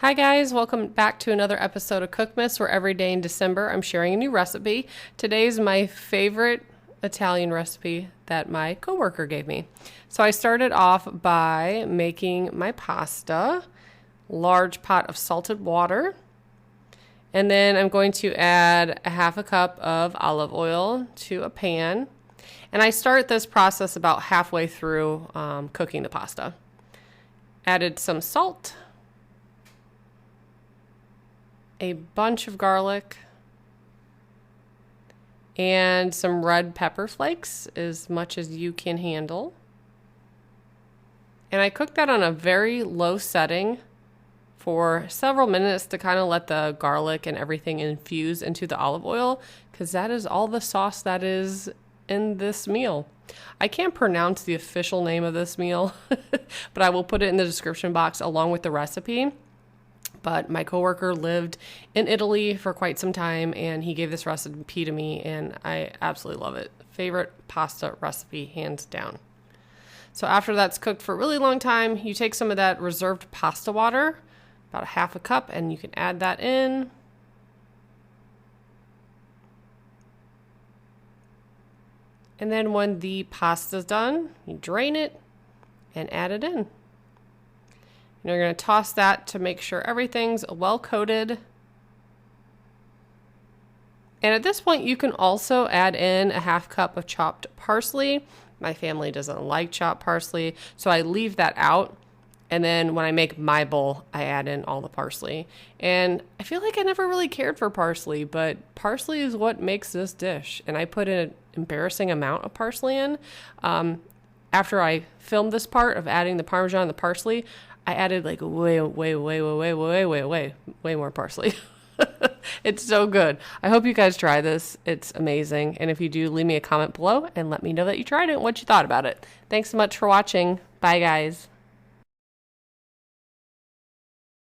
Hi guys, welcome back to another episode of Cookmas, where every day in December I'm sharing a new recipe. Today's my favorite Italian recipe that my coworker gave me. So I started off by making my pasta, large pot of salted water, and then I'm going to add a half a cup of olive oil to a pan. And I start this process about halfway through cooking the pasta. Added some salt, a bunch of garlic, and some red pepper flakes, as much as you can handle. And I cooked that on a very low setting for several minutes to kind of let the garlic and everything infuse into the olive oil, because that is all the sauce that is in this meal. I can't pronounce the official name of this meal, but I will put it in the description box along with the recipe. But my coworker lived in Italy for quite some time, and he gave this recipe to me, and I absolutely love it. Favorite pasta recipe, hands down. So after that's cooked for a really long time, you take some of that reserved pasta water, about a half a cup, and you can add that in. And then when the pasta's done, you drain it and add it in. And you're going to toss that to make sure everything's well coated. And at this point, you can also add in a half cup of chopped parsley. My family doesn't like chopped parsley, so I leave that out. And then when I make my bowl, I add in all the parsley. And I feel like I never really cared for parsley, but parsley is what makes this dish. And I put an embarrassing amount of parsley in. After I filmed this part of adding the Parmesan and the parsley, I added like way more parsley. It's so good. I hope you guys try this. It's amazing. And if you do, leave me a comment below and let me know that you tried it and what you thought about it. Thanks so much for watching. Bye, guys.